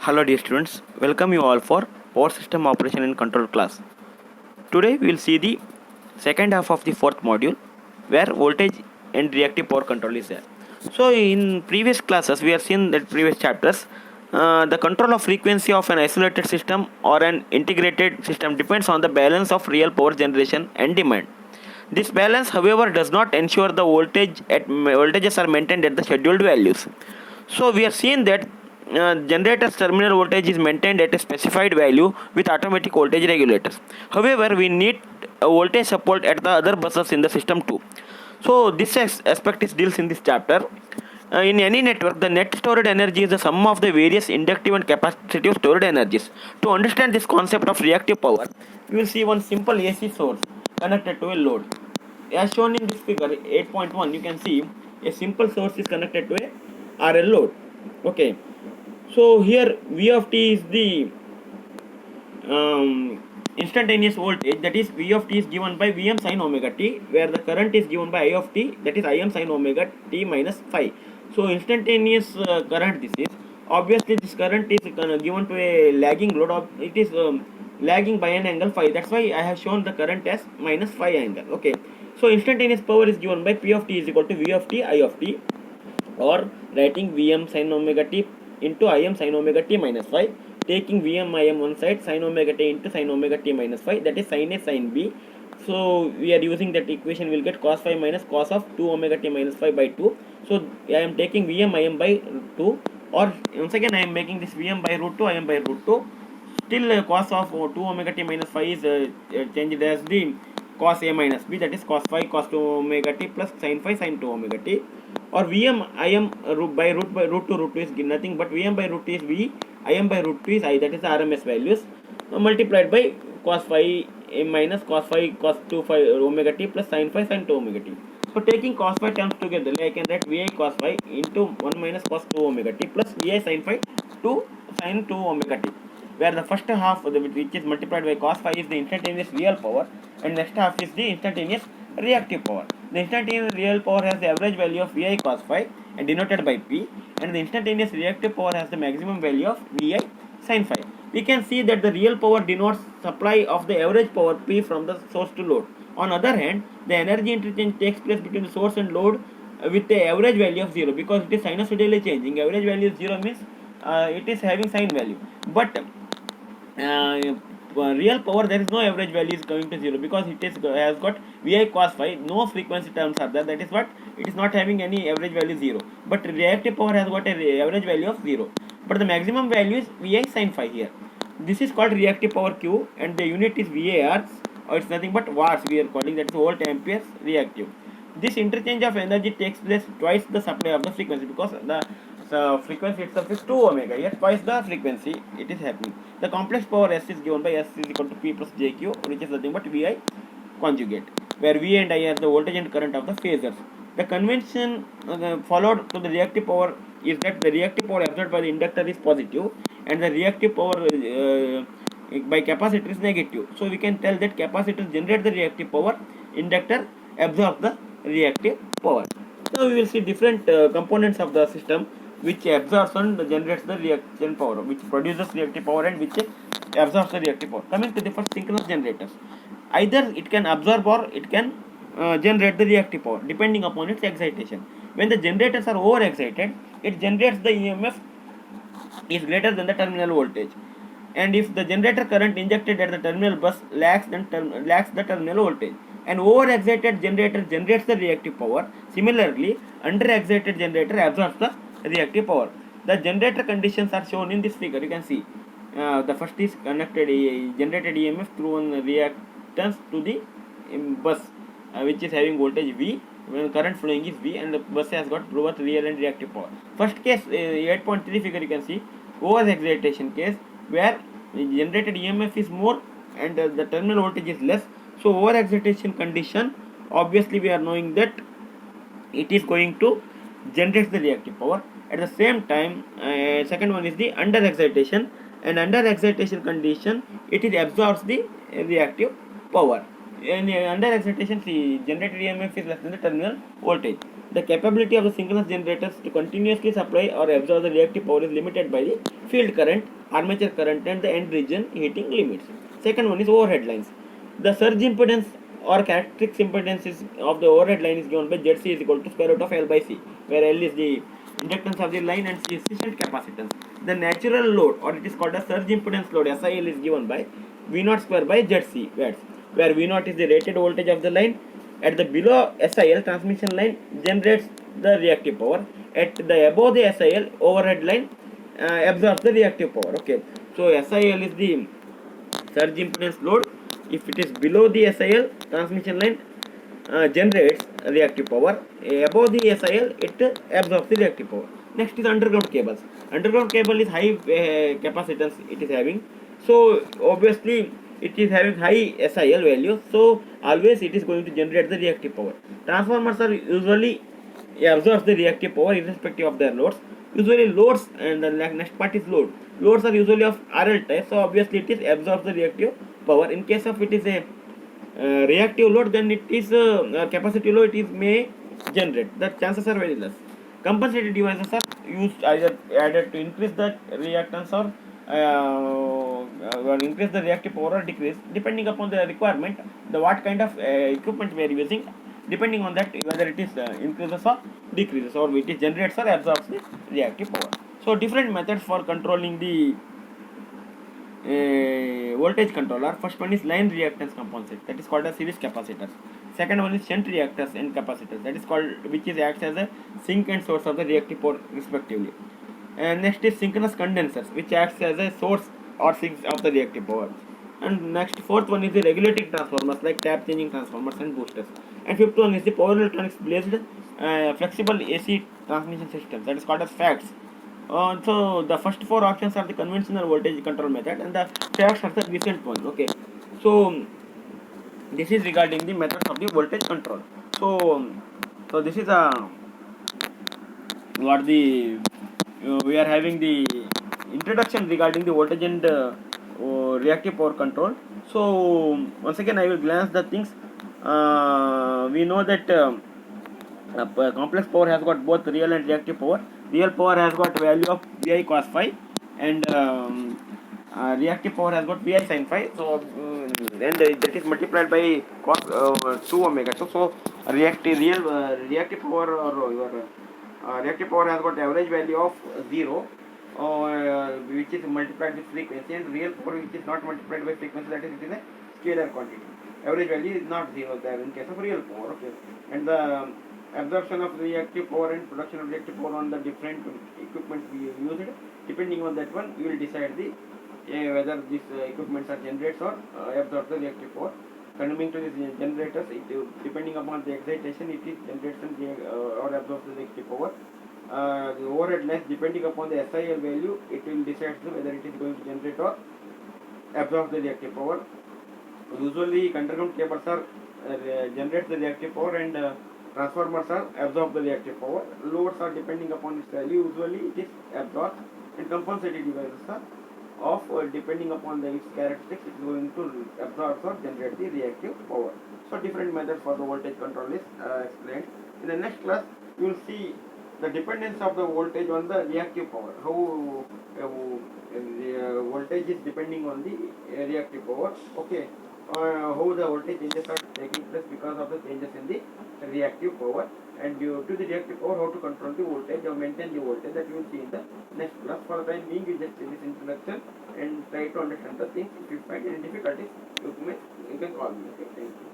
Hello dear students, welcome you all for Power System Operation and Control class. Today we will see the second half of the fourth module where voltage and reactive power control is there. So in previous classes we have seen that previous chapters the control of frequency of an isolated system or an integrated system depends on the balance of real power generation and demand. This balance however does not ensure the voltages are maintained at the scheduled values. So we have seen that generator's terminal voltage is maintained at a specified value with automatic voltage regulators. However, we need a voltage support at the other buses in the system too. So this aspect is deals in this chapter. In any network, the net stored energy is the sum of the various inductive and capacitive stored energies. To understand this concept of reactive power, we will see one simple AC source connected to a load. As shown in this figure 8.1, you can see a simple source is connected to a RL load. Okay, so here V of t is the instantaneous voltage, that is V of t is given by Vm sin omega t, where the current is given by I of t, that is Im sin omega t minus phi. So instantaneous current this is. Obviously this current is given to a lagging load. It is lagging by an angle phi. That's why I have shown the current as minus phi angle. Okay. So instantaneous power is given by P of t is equal to V of t I of t, or writing Vm sin omega t into Im sin omega t minus phi, taking Vm Im one side, sin omega t into sin omega t minus phi, that is sin A sin B. So we are using that equation, will get cos phi minus cos of 2 omega t minus phi by 2. So I am taking Vm Im by 2, or once again I am making this Vm by root 2 Im by root 2. Still cos of 2 omega t minus phi is changed as the cos A minus B, that is cos phi cos 2 omega t plus sin phi sin 2 omega t, or Vm Im by root 2 is nothing but Vm by root 2 is V, Im by root 2 is I, that is RMS values, multiplied by cos phi A minus cos phi cos 2 phi omega t plus sin phi sin 2 omega t. So taking cos phi terms together, I can write Vi cos phi into 1 minus cos 2 omega t plus Vi sin phi 2 sin 2 omega t, where the first half which is multiplied by cos phi is the instantaneous real power, and next half is the instantaneous reactive power. The instantaneous real power has the average value of Vi cos phi and denoted by P, and the instantaneous reactive power has the maximum value of Vi sin phi. We can see that the real power denotes supply of the average power P from the source to load. On other hand, the energy interchange takes place between the source and load with the average value of 0, because it is sinusoidally changing. Average value is 0 means it is having sine value, but real power there is no average value is going to 0, because it is has got Vi cos phi, no frequency terms are there, that is what it is not having any average value 0, but reactive power has got a average value of 0, but the maximum value is Vi sin phi here. This is called reactive power Q, and the unit is VAR, or it's nothing but watts we are calling, that is volt amperes reactive. This interchange of energy takes place twice the supply of the frequency, because the frequency itself is 2 omega, here twice the frequency it is happening. The complex power S is given by S is equal to P plus JQ, which is nothing but Vi conjugate, where V and I are the voltage and current of the phasors. The convention followed to the reactive power is that the reactive power absorbed by the inductor is positive, and the reactive power by capacitor is negative. So we can tell that capacitor generate the reactive power, inductor absorb the reactive power. So we will see different components of the system which absorbs and generates the reaction power, which produces reactive power and which absorbs the reactive power. Coming to the first, synchronous generators, either it can absorb or it can generate the reactive power depending upon its excitation. When the generators are over excited, it generates the EMF is greater than the terminal voltage, and if the generator current injected at the terminal bus lacks the terminal voltage, an over excited generator generates the reactive power. Similarly, under excited generator absorbs the reactive power. The generator conditions are shown in this figure. You can see the first is connected generated EMF through one reactance to the bus which is having voltage V, when current flowing is V, and the bus has got both real and reactive power. First case 8.3 figure, you can see over excitation case, where the generated EMF is more and the terminal voltage is less. So over excitation condition, obviously we are knowing that it is going to generate the reactive power. At the same time, second one is the under excitation, and under excitation condition it is absorbs the reactive power. In under excitation, the generated EMF is less than the terminal voltage. The capability of the synchronous generators to continuously supply or absorb the reactive power is limited by the field current armature current and the end region heating limits. Second one is overhead lines. The surge impedance or characteristic impedance of the overhead line is given by ZC is equal to square root of L by C, where L is the inductance of the line and C is sufficient capacitance. The natural load, or it is called a surge impedance load, SIL, is given by V naught square by ZC watts, where V naught is the rated voltage of the line. At the below SIL, transmission line generates the reactive power. At the above the SIL, overhead line absorbs the reactive power. Okay, so SIL is the surge impedance load. If it is below the SIL, transmission line generates reactive power. Above the SIL, it absorbs the reactive power. Next is underground cables. Underground cable is high capacitance it is having. So obviously it is having high SIL value. So always it is going to generate the reactive power. Transformers are usually absorbs the reactive power irrespective of their loads. Usually loads, and the next part is load. Loads are usually of RL type, so obviously it is absorbs the reactive power. In case of it is a reactive load, then it is capacity load, it is may generate. The chances are very less. Compensated devices are used either added to increase the reactance or increase the reactive power or decrease depending upon the requirement, the what kind of equipment we are using. Depending on that, whether it is increases or decreases, or it is generates or absorbs the reactive power. So different methods for controlling the voltage controller. First one is line reactance composite, that is called as series capacitors. Second one is shunt reactors and capacitors, that is called, which is acts as a sink and source of the reactive power respectively. And next is synchronous condensers, which acts as a source or sink of the reactive power. And next, fourth one is the regulating transformers like tap changing transformers and boosters. And fifth one is the power electronics based flexible AC transmission systems, that is called as FACTS. So the first four options are the conventional voltage control method, and the FACTS are the recent one. Okay, so this is regarding the methods of the voltage control. So this is a what the we are having the introduction regarding the voltage and reactive power control. So once again I will glance the things. We know that complex power has got both real and reactive power. Real power has got value of Vi cos phi, and reactive power has got Vi sin phi. So and that is multiplied by cos 2 omega. So reactive power, or your reactive power has got average value of 0, which is multiplied with frequency, and real power which is not multiplied by frequency, that is it is a scalar quantity. Average value is not 0 there in case of real power. Okay, and the absorption of reactive power and production of reactive power on the different equipment we used, depending on that one, we will decide the whether these equipments are generates or absorb the reactive power. Coming to these generators, depending upon the excitation, it is generates or absorbs the reactive power. The overhead length, depending upon the SIL value, it will decide whether it is going to generate or absorb the reactive power. Usually underground cables are generate the reactive power, and transformers are absorb the reactive power. Loads are depending upon its value, usually it is absorbed, and compensated devices are of depending upon its characteristics, it is going to absorb or generate the reactive power. So different methods for the voltage control is explained. In the next class, you will see the dependence of the voltage on the reactive power. How the voltage is depending on the reactive power. Okay, how the voltage changes are taking place because of the changes in the reactive power, and due to the reactive power, how to control the voltage or maintain the voltage, that you will see in the next class. For the time being, you just see this introduction and try to understand the things. If you find any difficulties, you can call me. Okay, thank you.